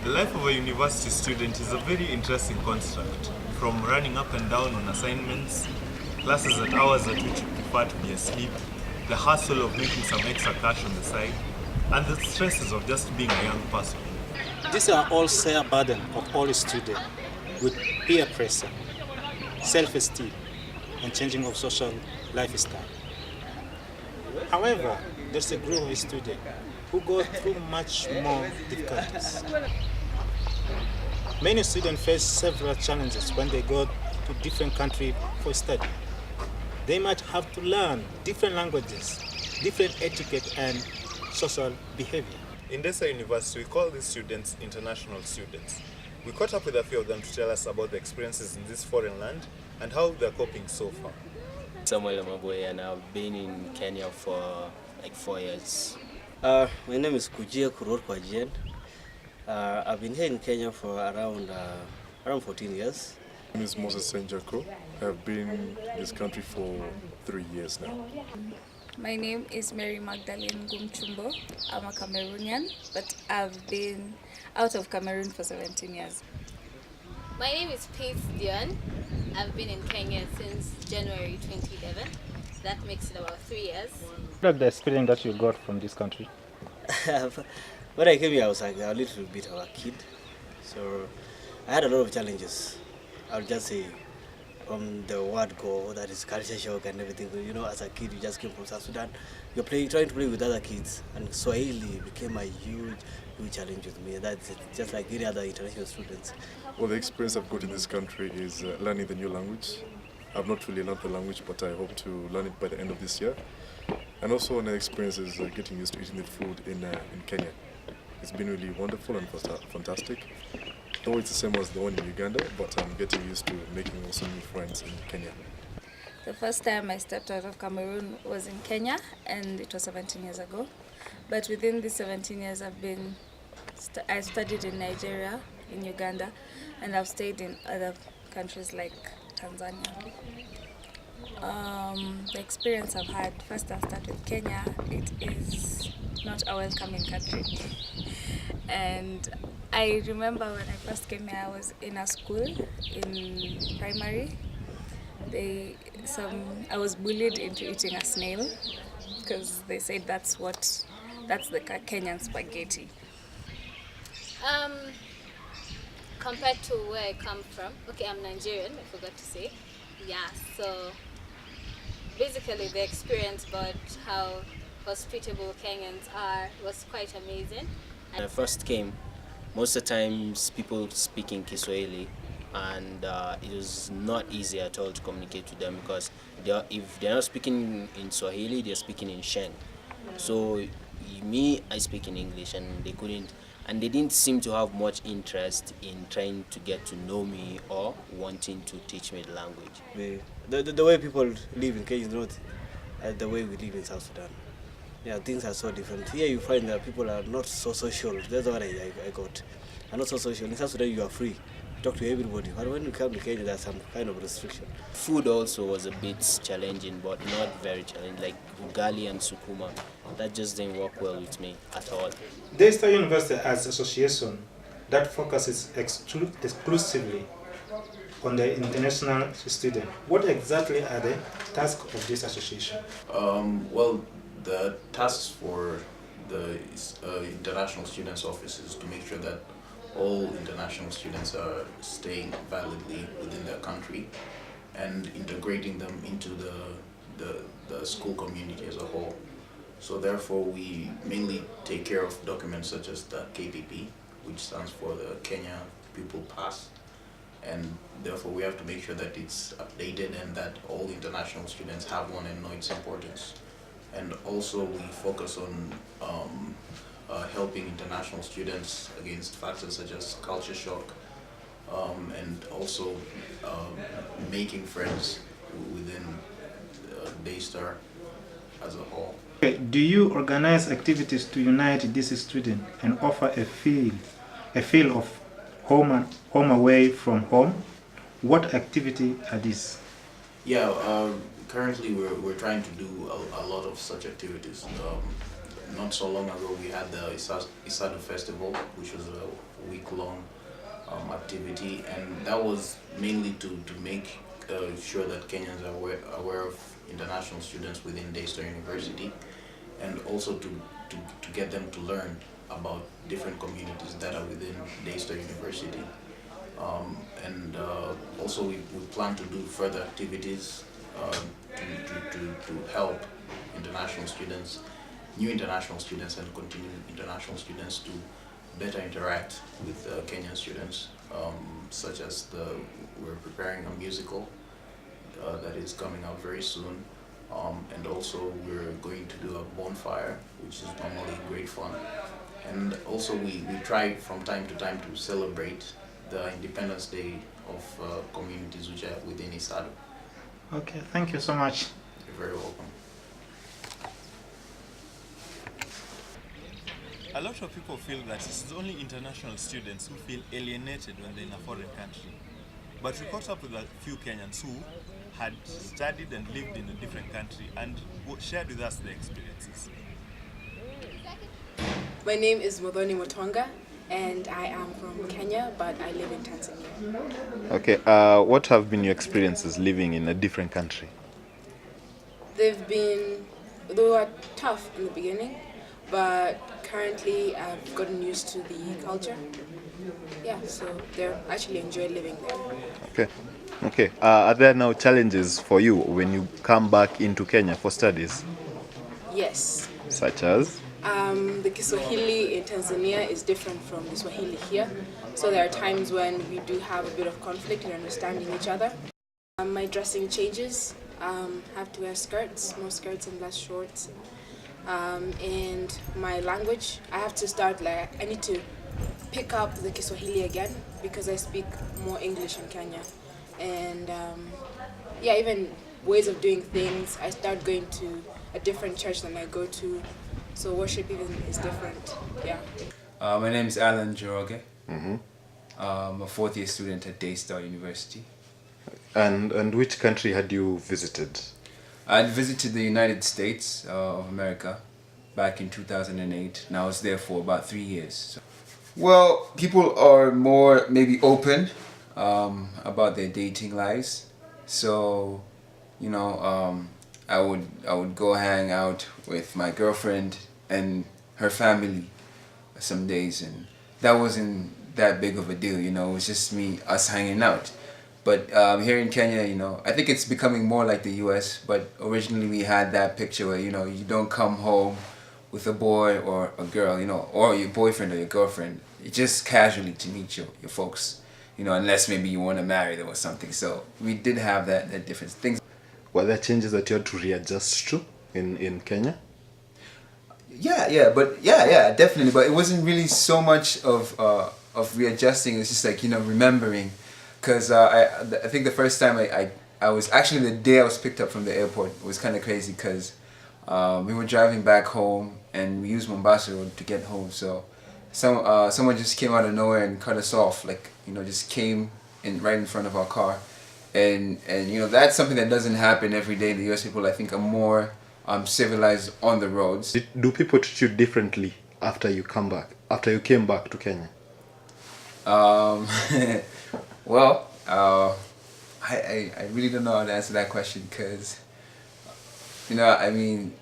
The life of a university student is a very interesting construct, from running up and down on assignments, classes at hours at which you prefer to be asleep, the hustle of making some extra cash on the side, and the stresses of just being a young person. These are all shared burden of all students with peer pressure, self-esteem, and changing of social lifestyle. However, there's a group of students who go through much more difficulties. Many students face several challenges when they go to different countries for study. They might have to learn different languages, different etiquette, and social behavior. In Desa University, we call these students international students. We caught up with a few of them to tell us about the experiences in this foreign land and how they're coping so far. Samuel Amaboy, and I've been in Kenya for like 4 years. My name is Kujia Kuror Kwajian. I've been here in Kenya for around 14 years. My name is Moses Senjako. I've been in this country for 3 years now. My name is Mary Magdalene Gumchumbo. I'm a Cameroonian, but I've been out of Cameroon for 17 years. My name is Faith Dion. I've been in Kenya since January 2011. That makes it about 3 years. What the experience that you got from this country? When I came here, I was like a little bit of a kid. So I had a lot of challenges. I'll just say from the word go, that is culture shock and everything. You know, as a kid, you just came from South Sudan. You're trying to play with other kids. And Swahili became a huge challenge with me. That's it, just like any other international students. Well, the experience I've got in this country is learning the new language. I've not really learned the language, but I hope to learn it by the end of this year. And also another experience is getting used to eating the food in Kenya. It's been really wonderful and fantastic. Though it's the same as the one in Uganda, but I'm getting used to making also new friends in Kenya. The first time I stepped out of Cameroon was in Kenya, and it was 17 years ago. But within these 17 years, I studied in Nigeria, in Uganda, and I've stayed in other countries like Tanzania. The experience I've had, first I'll start with Kenya. It is not a welcoming country. And I remember when I first came here, I was in a school in primary. I was bullied into eating a snail because they said that's the Kenyan spaghetti. Compared to where I come from, okay, I'm Nigerian, I forgot to say. Yeah, so basically the experience about how hospitable Kenyans are was quite amazing. When I first came, most of the times people speak in Kiswahili, and it was not easy at all to communicate with them because if they're not speaking in Swahili, they're speaking in Sheng. So I speak in English, and they didn't seem to have much interest in trying to get to know me or wanting to teach me the language. The way people live in Kenya is not the way we live in South Sudan. Yeah, things are so different. Here you find that people are not so social. That's what I got. Are not so social. In South Sudan you are free. Talk to everybody. But when you come to Kenya, there's some kind of restriction. Food also was a bit challenging, but not very challenging, like ugali and sukuma. That just didn't work well with me at all. Daystar University has an association that focuses exclusively on the international student. What exactly are the tasks of this association? Well, the tasks for the international students office is to make sure that all international students are staying validly within their country and integrating them into the school community as a whole. So therefore we mainly take care of documents such as the KPP, which stands for the Kenya Pupil Pass, and therefore we have to make sure that it's updated and that all international students have one and know its importance. And also we focus on helping international students against factors such as culture shock, and also making friends within Daystar as a whole. Do you organize activities to unite these students and offer a feel of home away from home? What activity are these? Yeah, currently we're trying to do a lot of such activities. not so long ago we had the Isado Festival, which was a week-long activity, and that was mainly to make sure that Kenyans are aware of international students within Daystar University, and also to get them to learn about different communities that are within Daystar University. And also we plan to do further activities to help international students, new international students and continuing international students to better interact with Kenyan students, such as we're preparing a musical that is coming out very soon, and also we're going to do a bonfire, which is normally great fun. And also we try from time to time to celebrate the Independence Day of communities which are within Isado. Okay, thank you so much. You're very welcome. A lot of people feel that it's only international students who feel alienated when they're in a foreign country. But we caught up with a few Kenyans who had studied and lived in a different country and shared with us their experiences. My name is Modoni Motwanga, and I am from Kenya, but I live in Tanzania. Okay, what have been your experiences living in a different country? They were tough in the beginning, but currently I've gotten used to the culture. Yeah, so they're actually enjoy living there. Okay. Are there now challenges for you when you come back into Kenya for studies? Yes. Such as? The Kiswahili in Tanzania is different from the Swahili here. So there are times when we do have a bit of conflict in understanding each other. My dressing changes. I have to wear skirts, more skirts and less shorts. And my language, I have to start, I need to pick up the Kiswahili again because I speak more English in Kenya. And yeah, even ways of doing things, I start going to a different church than I go to. So worship even is different, yeah. My name is Alan Joroge. I'm a fourth year student at Daystar University. And which country had you visited? I visited the United States of America back in 2008, and I was there for about 3 years. Well, people are more maybe open about their dating lives. So, you know, I would go hang out with my girlfriend and her family some days, and that wasn't that big of a deal, you know. It was just us hanging out. But here in Kenya, you know, I think it's becoming more like the US, but originally we had that picture where, you know, you don't come home with a boy or a girl, you know, or your boyfriend or your girlfriend, just casually to meet your folks, you know, unless maybe you want to marry them or something. So we did have that difference. Things. Were there changes that you had to readjust to in Kenya? Yeah, definitely. But it wasn't really so much of readjusting. It was just like, you know, remembering. Because I think the first time I was actually the day I was picked up from the airport, it was kind of crazy because we were driving back home and we used Mombasa Road to get home. So someone just came out of nowhere and cut us off, like, you know, just came right in front of our car. And you know, that's something that doesn't happen every day. The US people, I think, are more civilized on the roads. Do people treat you differently after you came back to Kenya? Well, I really don't know how to answer that question because, you know, I mean,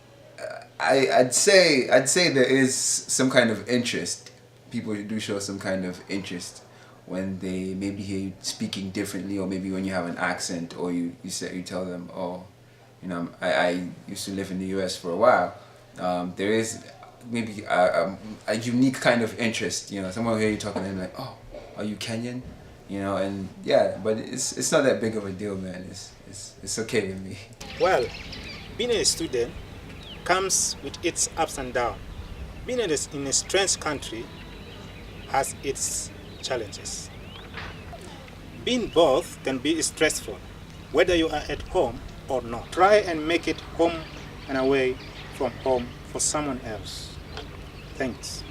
I'd say there is some kind of interest. People do show some kind of interest when they maybe hear you speaking differently, or maybe when you have an accent, or you tell them, oh, you know, I used to live in the US for a while. There is maybe a unique kind of interest. You know, someone will hear you talking and like, oh, are you Kenyan? You know, and yeah, but it's not that big of a deal, man. It's okay with me. Well, being a student comes with its ups and downs. Being in a strange country has its challenges. Being both can be stressful, whether you are at home or not. Try and make it home and away from home for someone else. Thanks.